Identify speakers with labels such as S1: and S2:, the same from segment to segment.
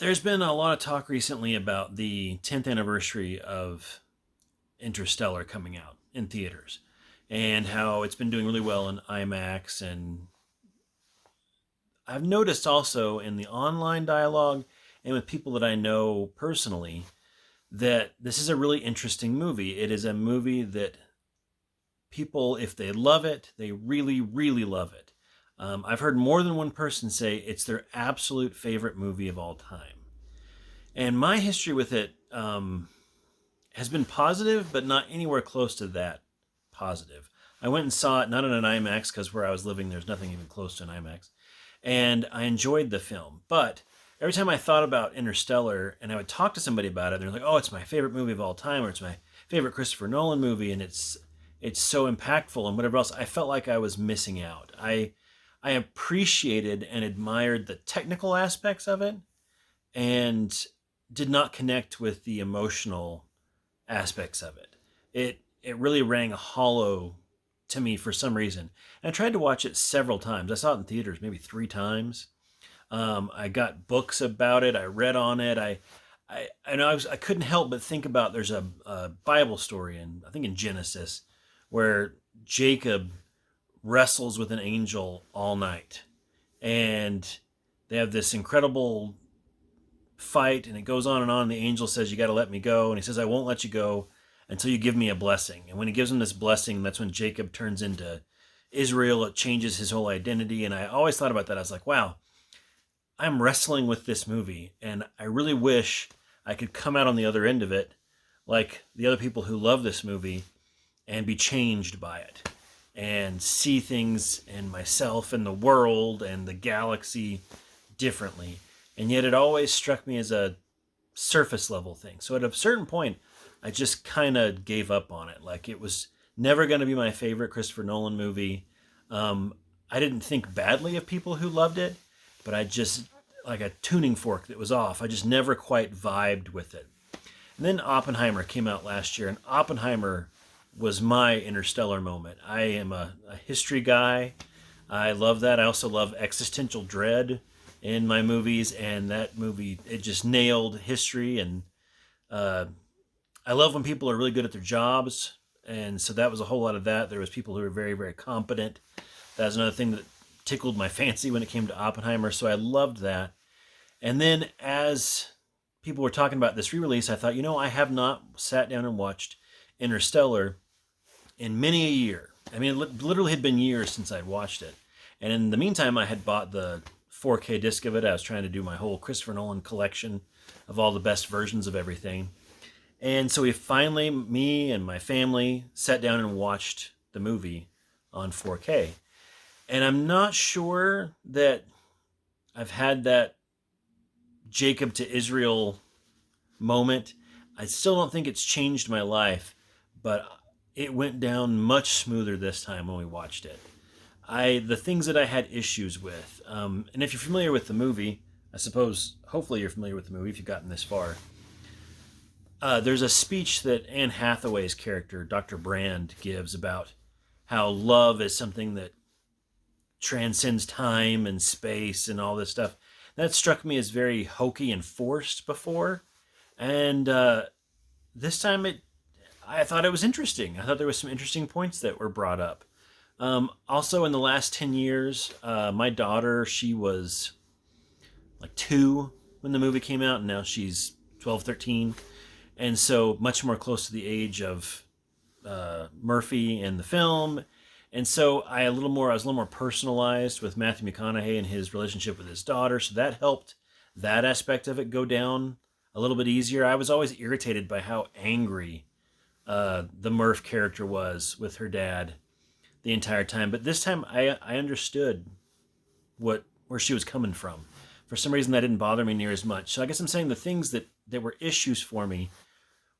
S1: There's been a lot of talk recently about the 10th anniversary of Interstellar coming out in theaters and how it's been doing really well in IMAX. And I've noticed also in the online dialogue and with people that I know personally that this is a really interesting movie. It is a movie that people, if they love it, they really, really love it. I've heard more than one person say it's their absolute favorite movie of all time. And my history with it has been positive, but not anywhere close to that positive. I went and saw it not in an IMAX because where I was living, there's nothing even close to an IMAX. And I enjoyed the film. But every time I thought about Interstellar and I would talk to somebody about it, they're like, oh, it's my favorite movie of all time, or it's my favorite Christopher Nolan movie, and it's so impactful and whatever else. I felt like I was missing out. I appreciated and admired the technical aspects of it and did not connect with the emotional aspects of it. It really rang hollow to me for some reason. And I tried to watch it several times. I saw it in theaters maybe 3 times. I got books about it. I read on it. I know I couldn't help but think about there's a Bible story in I think in Genesis where Jacob wrestles with an angel all night, and they have this incredible fight, and it goes on and on. The angel says, "You got to let me go," and he says, "I won't let you go until you give me a blessing." And when he gives him this blessing, that's when Jacob turns into Israel. It changes his whole identity. And I always thought about that. I was like, wow, I'm wrestling with this movie, and I really wish I could come out on the other end of it like the other people who love this movie and be changed by it and see things and myself and the world and the galaxy differently. And yet it always struck me as a surface level thing. So at a certain point, I just kind of gave up on it. Like, it was never going to be my favorite Christopher Nolan movie. I didn't think badly of people who loved it, but I just, like a tuning fork that was off, I just never quite vibed with it. And then Oppenheimer came out last year, and Oppenheimer was my Interstellar moment. I am a history guy. I love that. I also love existential dread in my movies, and that movie, it just nailed history. And I love when people are really good at their jobs, and so that was a whole lot of that. There was people who were very, very competent. That was another thing that tickled my fancy when it came to Oppenheimer, so I loved that. And then as people were talking about this re-release, I thought, I have not sat down and watched Interstellar in many a year. I mean, it literally had been years since I'd watched it. And in the meantime, I had bought the 4K disc of it. I was trying to do my whole Christopher Nolan collection of all the best versions of everything. And so we finally, me and my family, sat down and watched the movie on 4K. And I'm not sure that I've had that Jacob to Israel moment. I still don't think it's changed my life, but it went down much smoother this time when we watched it. The things that I had issues with, and if you're familiar with the movie, I suppose, hopefully you're familiar with the movie if you've gotten this far. There's a speech that Anne Hathaway's character, Dr. Brand, gives about how love is something that transcends time and space and all this stuff. That struck me as very hokey and forced before. And this time I thought it was interesting. I thought there was some interesting points that were brought up. Also, in the last 10 years, my daughter, she was like 2 when the movie came out, and now she's 12, 13. And so much more close to the age of Murphy in the film. And so I was a little more personalized with Matthew McConaughey and his relationship with his daughter. So that helped that aspect of it go down a little bit easier. I was always irritated by how angry the Murph character was with her dad the entire time. But this time I understood where she was coming from. For some reason, that didn't bother me near as much. So I guess I'm saying the things that were issues for me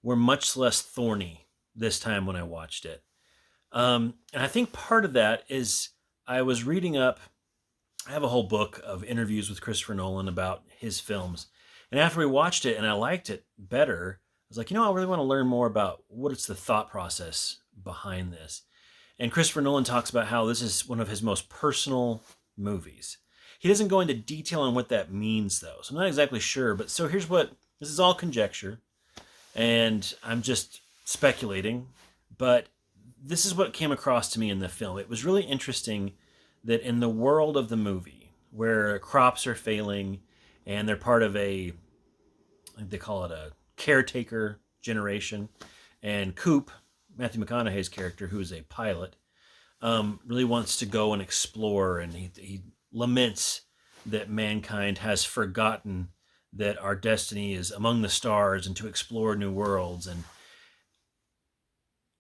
S1: were much less thorny this time when I watched it. And I think part of that is I was reading up. I have a whole book of interviews with Christopher Nolan about his films. And after we watched it and I liked it better, I was like, I really want to learn more about what's the thought process behind this. And Christopher Nolan talks about how this is one of his most personal movies. He doesn't go into detail on what that means, though. So I'm not exactly sure. But so here's what this is all conjecture, and I'm just speculating. But this is what came across to me in the film. It was really interesting that in the world of the movie, where crops are failing and they're part of I think they call it a caretaker generation, and Coop, Matthew McConaughey's character, who is a pilot, really wants to go and explore, and he laments that mankind has forgotten that our destiny is among the stars and to explore new worlds. And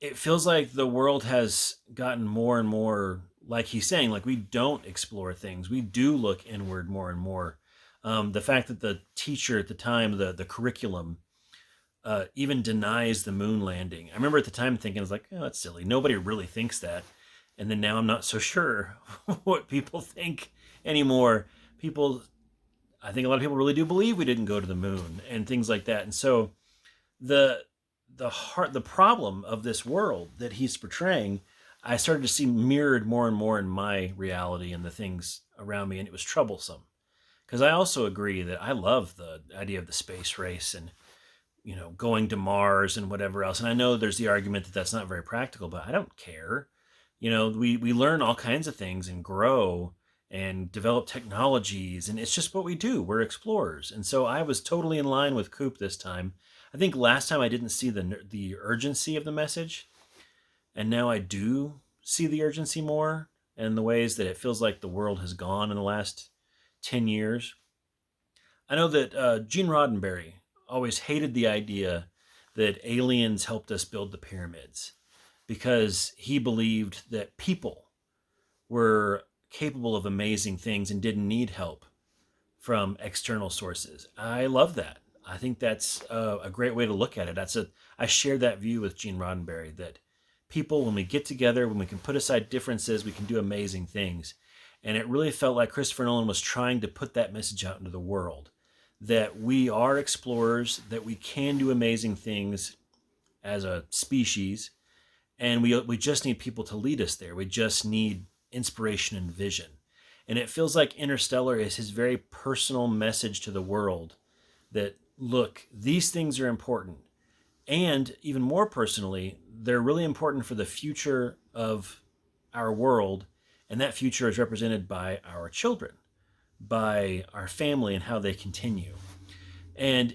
S1: it feels like the world has gotten more and more, like he's saying, like we don't explore things. We do look inward more and more. The fact that the teacher at the time, the curriculum, even denies the moon landing. I remember at the time thinking, I was like, oh, that's silly. Nobody really thinks that. And then now I'm not so sure what people think anymore. I think a lot of people really do believe we didn't go to the moon and things like that. And so the problem of this world that he's portraying, I started to see mirrored more and more in my reality and the things around me, and it was troublesome. Because I also agree that I love the idea of the space race and going to Mars and whatever else. And I know there's the argument that that's not very practical, but I don't care. We learn all kinds of things and grow and develop technologies, and it's just what we do. We're explorers. And so I was totally in line with Coop this time. I think last time I didn't see the urgency of the message, and now I do see the urgency more, and the ways that it feels like the world has gone in the last 10 years. I know that Gene Roddenberry always hated the idea that aliens helped us build the pyramids because he believed that people were capable of amazing things and didn't need help from external sources. I love that. I think that's a great way to look at it. I share that view with Gene Roddenberry, that people, when we get together, when we can put aside differences, we can do amazing things. And it really felt like Christopher Nolan was trying to put that message out into the world, that we are explorers, that we can do amazing things as a species, and we just need people to lead us there. We just need inspiration and vision. And it feels like Interstellar is his very personal message to the world that, look, these things are important. And even more personally, they're really important for the future of our world. And that future is represented by our children, by our family, and how they continue. And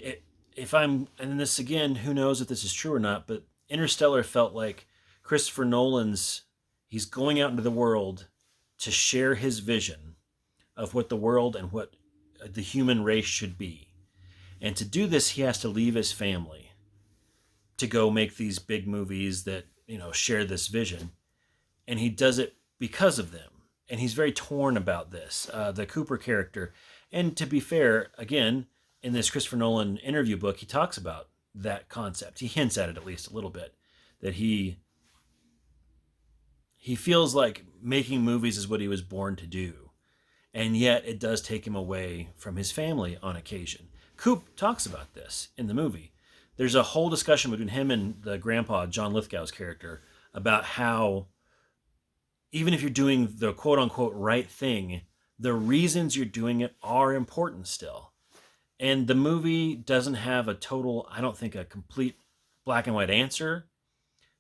S1: and this again, who knows if this is true or not, but Interstellar felt like Christopher Nolan's, he's going out into the world to share his vision of what the world and what the human race should be. And to do this, he has to leave his family to go make these big movies that, share this vision. And he does it because of them. And he's very torn about this, the Cooper character. And to be fair, again, in this Christopher Nolan interview book, he talks about that concept. He hints at it at least a little bit, that he feels like making movies is what he was born to do. And yet it does take him away from his family on occasion. Coop talks about this in the movie. There's a whole discussion between him and the grandpa, John Lithgow's character, about how even if you're doing the quote-unquote right thing, the reasons you're doing it are important still. And the movie doesn't have I don't think a complete black and white answer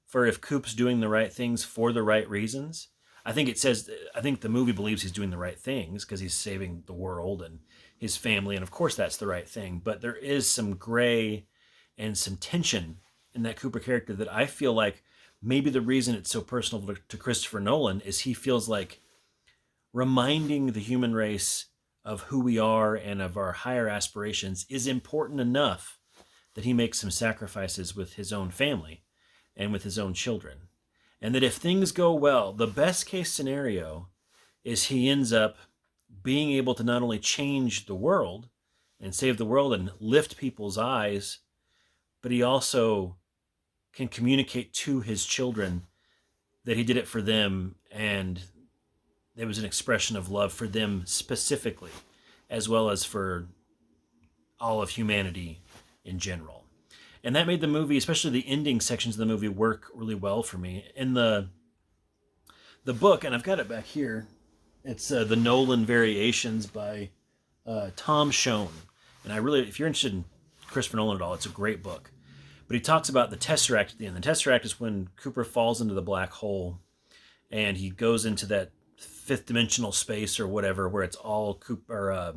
S1: for if Coop's doing the right things for the right reasons. I think the movie believes he's doing the right things because he's saving the world and his family, and of course that's the right thing. But there is some gray and some tension in that Cooper character that I feel like maybe the reason it's so personal to Christopher Nolan is he feels like reminding the human race of who we are and of our higher aspirations is important enough that he makes some sacrifices with his own family and with his own children. And that if things go well, the best case scenario is he ends up being able to not only change the world and save the world and lift people's eyes, but he also can communicate to his children that he did it for them, and it was an expression of love for them specifically, as well as for all of humanity in general. And that made the movie, especially the ending sections of the movie, work really well for me. In the book, and I've got it back here, It's the Nolan Variations by Tom Schoen. And I really, if you're interested in Christopher Nolan at all, it's a great book. But he talks about the Tesseract at the end. The Tesseract is when Cooper falls into the black hole and he goes into that fifth dimensional space or whatever, where it's all Cooper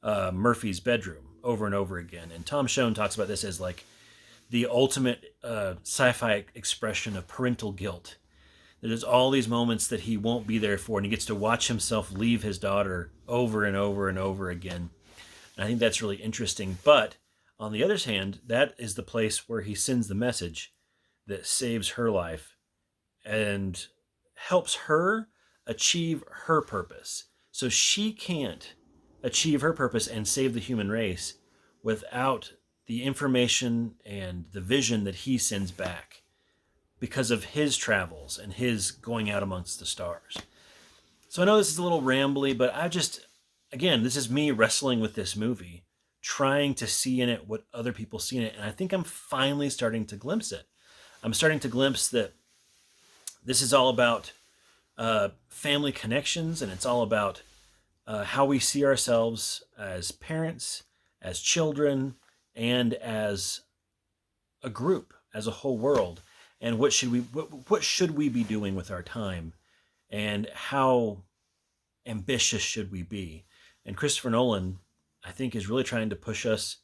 S1: Murphy's bedroom over and over again. And Tom Schoen talks about this as like the ultimate sci-fi expression of parental guilt. There's all these moments that he won't be there for, and he gets to watch himself leave his daughter over and over and over again. And I think that's really interesting. But on the other hand, that is the place where he sends the message that saves her life and helps her achieve her purpose. So she can't achieve her purpose and save the human race without the information and the vision that he sends back because of his travels and his going out amongst the stars. So I know this is a little rambly, but again, this is me wrestling with this movie, trying to see in it what other people see in it. And I think I'm finally starting to glimpse it. I'm starting to glimpse that this is all about family connections, and it's all about how we see ourselves as parents, as children, and as a group, as a whole world. And what should we be doing with our time, and how ambitious should we be? And Christopher Nolan, I think, is really trying to push us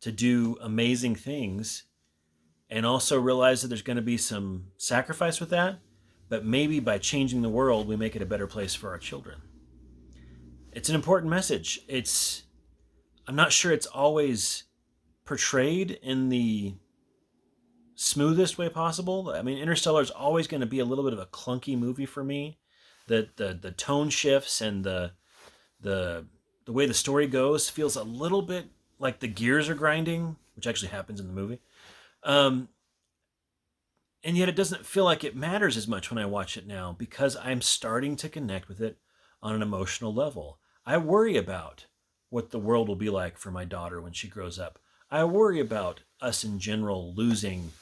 S1: to do amazing things, and also realize that there's going to be some sacrifice with that, but maybe by changing the world, we make it a better place for our children. It's an important message. I'm not sure it's always portrayed in the smoothest way possible. I mean, Interstellar is always going to be a little bit of a clunky movie for me. The tone shifts, and the way the story goes feels a little bit like the gears are grinding, which actually happens in the movie. And yet it doesn't feel like it matters as much when I watch it now, because I'm starting to connect with it on an emotional level. I worry about what the world will be like for my daughter when she grows up. I worry about us in general losing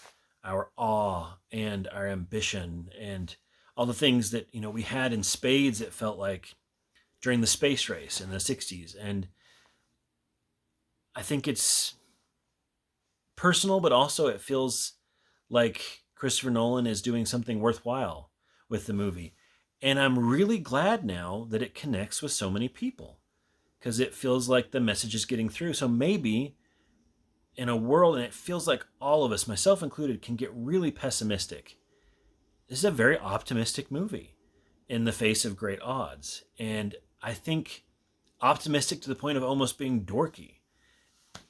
S1: our awe and our ambition and all the things that, we had in spades, it felt like, during the space race in the 60s. And I think it's personal, but also it feels like Christopher Nolan is doing something worthwhile with the movie. And I'm really glad now that it connects with so many people, because it feels like the message is getting through. So maybe in a world, and it feels like all of us, myself included, can get really pessimistic, this is a very optimistic movie in the face of great odds. And I think optimistic to the point of almost being dorky.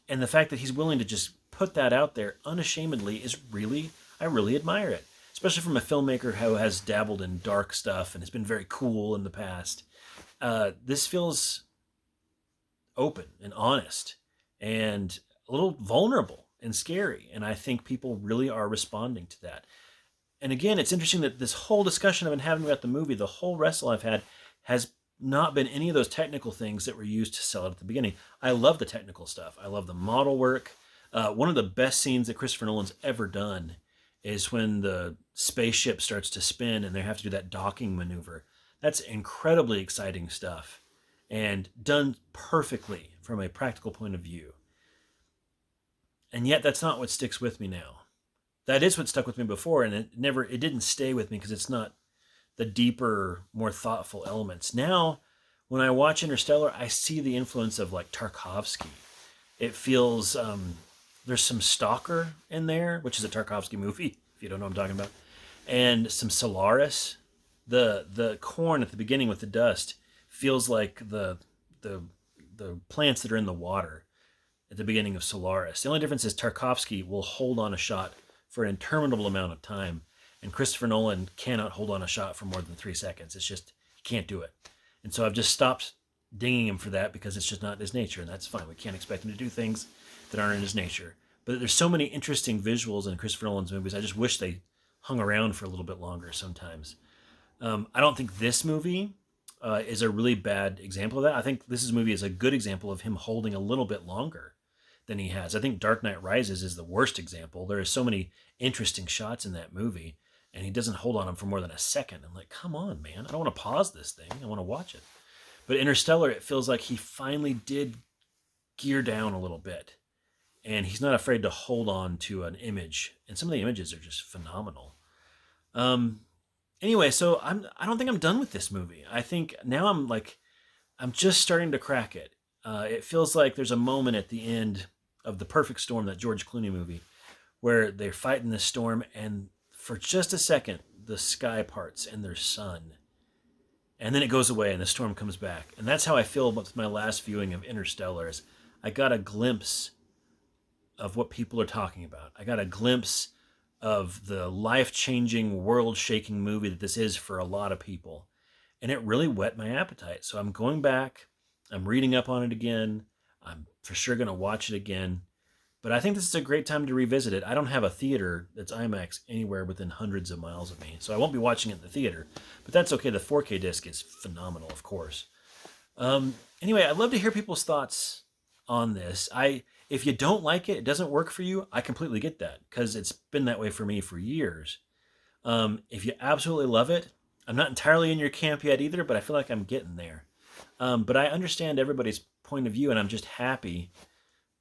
S1: And the fact that he's willing to just put that out there unashamedly I really admire it. Especially from a filmmaker who has dabbled in dark stuff and has been very cool in the past. This feels open and honest and a little vulnerable and scary. And I think people really are responding to that. And again, it's interesting that this whole discussion I've been having about the movie, the whole wrestle I've had, has not been any of those technical things that were used to sell it at the beginning. I love the technical stuff. I love the model work. One of the best scenes that Christopher Nolan's ever done is when the spaceship starts to spin and they have to do that docking maneuver. That's incredibly exciting stuff and done perfectly from a practical point of view. And yet that's not what sticks with me now. That is what stuck with me before, and it didn't stay with me because it's not the deeper, more thoughtful elements. Now, when I watch Interstellar, I see the influence of like Tarkovsky. It feels there's some Stalker in there, which is a Tarkovsky movie, if you don't know what I'm talking about, and some Solaris. The corn at the beginning with the dust feels like the plants that are in the water at the beginning of Solaris. The only difference is Tarkovsky will hold on a shot for an interminable amount of time, and Christopher Nolan cannot hold on a shot for more than 3 seconds. It's just, he can't do it. And so I've just stopped dinging him for that because it's just not his nature, and that's fine. We can't expect him to do things that aren't in his nature. But there's so many interesting visuals in Christopher Nolan's movies. I just wish they hung around for a little bit longer sometimes. I don't think this movie is a really bad example of that. I think this movie is a good example of him holding a little bit longer than he has. I think Dark Knight Rises is the worst example. There are so many interesting shots in that movie, and he doesn't hold on him for more than a second. I'm like, come on, man. I don't want to pause this thing. I want to watch it. But Interstellar, it feels like he finally did gear down a little bit. And he's not afraid to hold on to an image. And some of the images are just phenomenal. Um, anyway, so I don't think I'm done with this movie. I think now I'm just starting to crack it. It feels like there's a moment at the end of The Perfect Storm, that George Clooney movie, where they're fighting the storm, and for just a second, the sky parts and there's sun. And then it goes away and the storm comes back. And that's how I feel with my last viewing of Interstellar. Is I got a glimpse of what people are talking about. I got a glimpse of the life-changing, world-shaking movie that this is for a lot of people. And it really whet my appetite. So I'm going back. I'm reading up on it again. I'm for sure going to watch it again. But I think this is a great time to revisit it. I don't have a theater that's IMAX anywhere within hundreds of miles of me, so I won't be watching it in the theater. But that's okay. The 4K disc is phenomenal, of course. Anyway, I'd love to hear people's thoughts on this. If you don't like it, it doesn't work for you, I completely get that, because it's been that way for me for years. If you absolutely love it, I'm not entirely in your camp yet either, but I feel like I'm getting there. But I understand everybody's point of view, and I'm just happy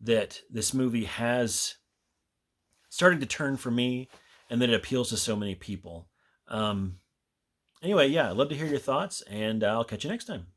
S1: that this movie has started to turn for me and that it appeals to so many people. Anyway, yeah, I'd love to hear your thoughts, and I'll catch you next time.